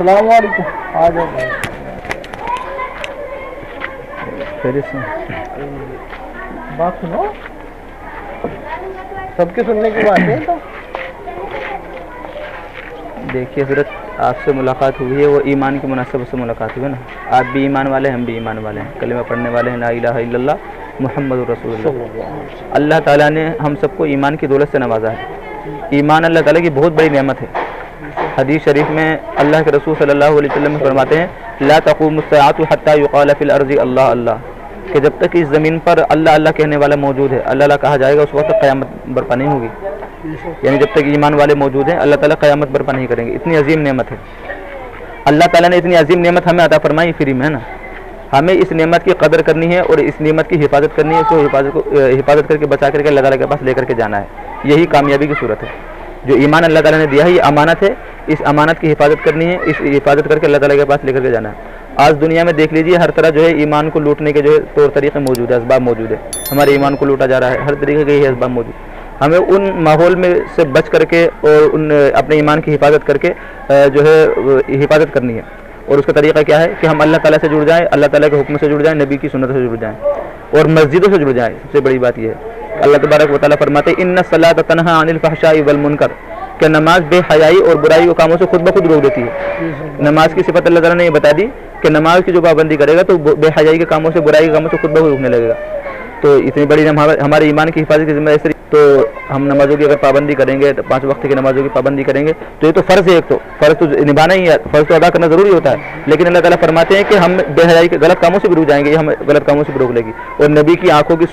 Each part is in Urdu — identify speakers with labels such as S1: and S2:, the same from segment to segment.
S1: السلام علیکم. آ جاؤ. بات سنو, سب کے سننے کی بات ہے. تو
S2: دیکھیے حضرت, آپ سے ملاقات ہوئی ہے وہ ایمان کی مناسبت سے ملاقات ہوئی ہے نا. آپ بھی ایمان والے ہیں, ہم بھی ایمان والے ہیں, کلمہ پڑھنے والے ہیں, لا الہ الا اللہ محمد رسول اللہ. اللہ تعالیٰ نے ہم سب کو ایمان کی دولت سے نوازا ہے. ایمان اللہ تعالیٰ کی بہت بڑی نعمت ہے. حدیث شریف میں اللہ کے رسول صلی اللہ علیہ وسلم فرماتے ہیں لا تقوم الساعة حتى يقال في الارض اللہ اللہ, کہ جب تک اس زمین پر اللہ اللہ کہنے والا موجود ہے, اللہ اللہ کہا جائے گا, اس وقت قیامت برپا نہیں ہوگی. یعنی جب تک ایمان والے موجود ہیں اللہ تعالیٰ قیامت برپا نہیں کریں گے. اتنی عظیم نعمت ہے. اللہ تعالیٰ نے اتنی عظیم نعمت ہمیں عطا فرمائی فری میں, ہے نا. ہمیں اس نعمت کی قدر کرنی ہے اور اس نعمت کی حفاظت کرنی ہے. اس کو حفاظت کر کے بچا کر کے اللہ تعالیٰ کے پاس لے کر کے جانا ہے. یہی کامیابی کی صورت ہے. جو ایمان اللہ تعالیٰ نے دیا ہے یہ امانت ہے, اس امانت کی حفاظت کرنی ہے, اس حفاظت کر کے اللہ تعالیٰ کے پاس لے کر کے جانا ہے. آج دنیا میں دیکھ لیجیے ہر طرح جو ہے ایمان کو لوٹنے کے جو ہے طور طریقے موجود ہے, اسباب موجود ہے. ہمارے ایمان کو لوٹا جا رہا ہے, ہر طریقے کے یہ اسباب موجود. ہمیں ان ماحول میں سے بچ کر کے اور ان اپنے ایمان کی حفاظت کر کے جو ہے حفاظت کرنی ہے. اور اس کا طریقہ کیا ہے کہ ہم اللہ تعالیٰ سے جڑ جائیں, اللہ تعالیٰ کے حکم سے جڑ جائیں, نبی کی سنت سے جڑ جائیں اور مسجدوں سے جڑ جائیں. سب سے بڑی بات یہ ہے اللہ تبارک و تعالیٰ فرماتے ہیں ان الصلاۃ تنہی عن الفحشاء والمنکر, کہ نماز بے حیائی اور برائی کے کاموں سے خود بخود روک دیتی ہے. نماز کی صفت اللہ تعالیٰ نے یہ بتا دی کہ نماز کی جو پابندی کرے گا تو بے حیائی کے کاموں سے, برائی کے کاموں سے خود بخود روکنے لگے گا. تو اتنی بڑی ہمارے ایمان کی حفاظت کی ذمہ داری. تو ہم نمازوں کی اگر پابندی کریں گے, 5 وقت کی نمازوں کی پابندی کریں گے تو یہ تو فرض ہے. ایک تو فرض تو نبھانا ہی ہے, فرض تو ادا کرنا ضروری ہوتا ہے. لیکن اللہ تعالیٰ فرماتے ہیں کہ ہم بے حیائی کے غلط کاموں سے بھی روک جائیں گے, یہ ہم غلط کاموں سے بھی روک لے گی. اور نبی کی آنکھوں کی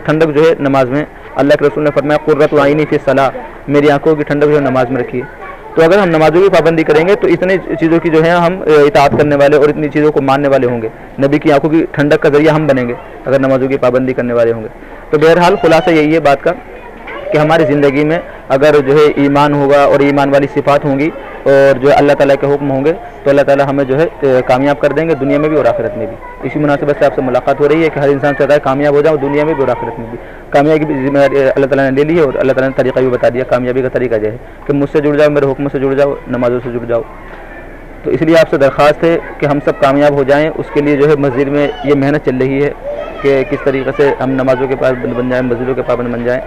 S2: ٹھنڈک جو ہے نماز میں, اللہ کے رسول نے فرمایا قرۃ عینی فی الصلاۃ, میری آنکھوں کی ٹھنڈک جو ہے نماز میں رکھی ہے. تو اگر ہم نمازوں کی پابندی کریں گے تو اتنی چیزوں کی جو ہے ہم اطاعت کرنے والے اور اتنی چیزوں کو ماننے والے ہوں گے. نبی کی آنکھوں کی ٹھنڈک کا ذریعہ ہم بنیں گے اگر نمازوں کی پابندی کرنے والے ہوں گے. تو بہرحال خلاصہ یہی ہے بات کا کہ ہماری زندگی میں اگر جو ہے ایمان ہوگا اور ایمان والی صفات ہوں گی اور جو ہے اللہ تعالیٰ کے حکم ہوں گے تو اللہ تعالیٰ ہمیں جو ہے کامیاب کر دیں گے, دنیا میں بھی اور آخرت میں بھی. اسی مناسبت سے آپ سے ملاقات ہو رہی ہے کہ ہر انسان چاہتا ہے کامیاب ہو جاؤ, دنیا میں بھی اور آخرت میں بھی. کامیابی کی ذمہ داری اللہ تعالیٰ نے لے لی ہے اور اللہ تعالیٰ نے طریقہ بھی بتا دیا. کامیابی کا طریقہ جو ہے کہ مجھ سے جڑ جاؤ, میرے حکم سے جڑ جاؤ, نمازوں سے جڑ جاؤ. تو اس لیے آپ سے درخواست ہے کہ ہم سب کامیاب ہو جائیں. اس کے لیے جو ہے مسجد میں یہ محنت چل رہی ہے کہ کس طریقے سے ہم نمازوں کے پابند بن جائیں, مسجدوں کے پابند بن جائیں.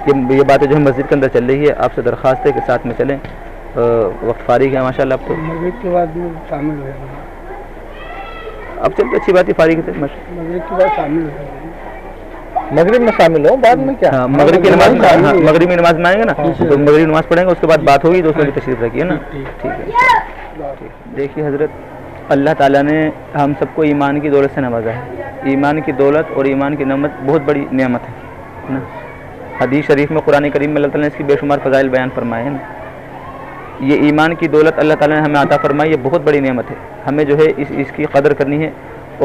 S2: یہ باتیں جو ہے مسجد کے اندر چل رہی ہے. آپ سے درخواست ہے کہ ساتھ میں چلیں. وقت فارغ ہے ماشاء اللہ. آپ کو
S1: مغرب کے بعد شامل ہو جائیں.
S2: اب چلتے اچھی بات ہے, فارغ سے
S1: مغرب کے بعد شامل ہو جائیں. مغرب میں شامل ہو, بعد میں کیا
S2: مغرب کی نماز, مغربی نماز میں آئیں گے نا تو مغربی نماز پڑھیں گے, اس کے بعد بات ہوگی تو اس میں بھی تشریف رکھیے نا. ٹھیک ہے. دیکھیے حضرت, اللہ تعالیٰ نے ہم سب کو ایمان کی دولت سے نوازا ہے. ایمان کی دولت اور ایمان کی نعمت بہت بڑی نعمت ہے نا. حدیث شریف میں قرآن کریم میں اللہ تعالیٰ نے اس کی بے شمار فضائل بیان فرمائے ہیں نا. یہ ایمان کی دولت اللہ تعالیٰ نے ہمیں عطا فرمائی, یہ بہت بڑی نعمت ہے. ہمیں جو ہے اس کی قدر کرنی ہے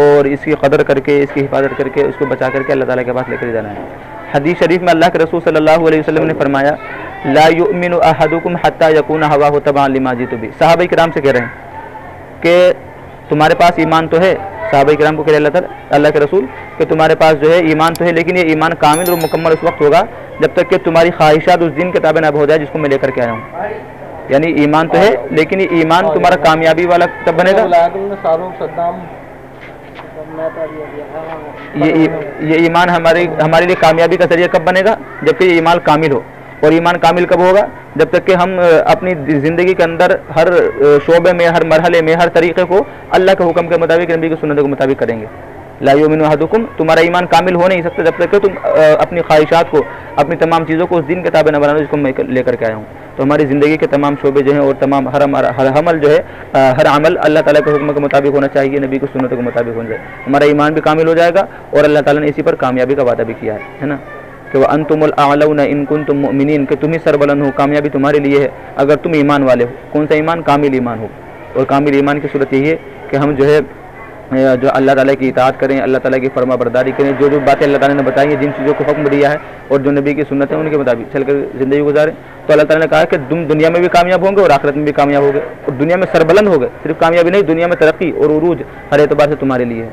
S2: اور اس کی قدر کر کے, اس کی حفاظت کر کے, اس کو بچا کر کے اللہ تعالیٰ کے پاس لے کر جانا ہے. حدیث شریف میں اللہ کے رسول صلی اللہ علیہ وسلم نے فرمایا لا یؤمن احدکم حتی یکون ہواہ تبعا لما جئت بہ. صحابہ کرام سے کہہ رہے ہیں کہ تمہارے پاس ایمان تو ہے, صحابہ کرام کو کہہ رہے اللہ کے رسول کہ تمہارے پاس جو ہے ایمان تو ہے, لیکن یہ ایمان کامل اور مکمل اس وقت ہوگا جب تک کہ تمہاری خواہشات اس دین کے تابع نہ ہو جائے جس کو میں لے کر کے آیا ہوں. یعنی ایمان تو ہے لیکن یہ ایمان تمہارا کامیابی والا تب بنے گا. یہ ایمان ہمارے لیے کامیابی کا ذریعہ کب بنے گا, جبکہ یہ ایمان کامل ہو. اور ایمان کامل کب ہوگا, جب تک کہ ہم اپنی زندگی کے اندر ہر شعبے میں, ہر مرحلے میں, ہر طریقے کو اللہ کے حکم کے مطابق, نبی کی سنت کے مطابق کریں گے. لا یؤمن احدکم, تمہارا ایمان کامل ہو نہیں سکتا جب تک کہ تم اپنی خواہشات کو, اپنی تمام چیزوں کو اس دین کے تابع نہ بنانا جس کو میں لے کر کے آیا ہوں. تو ہماری زندگی کے تمام شعبے جو ہیں اور تمام ہر عمل جو ہے, ہر عمل اللہ تعالیٰ کے حکم کے مطابق ہونا چاہیے, نبی کی سنت کے مطابق ہونا چاہیے. ہمارا ایمان بھی کامل ہو جائے گا اور اللہ تعالیٰ نے اسی پر کامیابی کا وعدہ بھی کیا ہے نا کہ وَأَنْتُمُ الْأَعْلَوْنَ إِن كُنتُم مُؤْمِنِينَ, کہ تم ہی سربلند ہو, کامیابی تمہارے لیے ہے اگر تم ایمان والے ہو. کون سا ایمان؟ کامل ایمان ہو. اور کامل ایمان کی صورت یہی ہے کہ ہم جو ہے جو اللہ تعالیٰ کی اطاعت کریں, اللہ تعالیٰ کی فرما برداری کریں, جو باتیں اللہ تعالیٰ نے بتائی ہیں, جن چیزوں کو حکم دیا ہے اور جو نبی کی سنت ہے ان کے مطابق چل کر زندگی گزاریں. تو اللہ تعالیٰ نے کہا کہ تم دنیا میں بھی کامیاب ہوں گے اور آخرت میں بھی کامیاب ہو گئے, اور دنیا میں سربلند ہو گئے. صرف کامیابی نہیں, دنیا میں ترقی اور عروج ہر اعتبار سے تمہارے لیے ہے.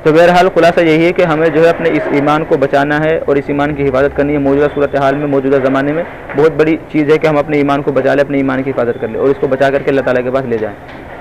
S2: تو بہرحال خلاصہ یہی ہے کہ ہمیں جو ہے اپنے اس ایمان کو بچانا ہے اور اس ایمان کی حفاظت کرنی ہے. موجودہ صورتحال میں, موجودہ زمانے میں بہت بڑی چیز ہے کہ ہم اپنے ایمان کو بچا لیں, اپنے ایمان کی حفاظت کر لیں اور اس کو بچا کر کے اللہ تعالیٰ کے پاس لے جائیں.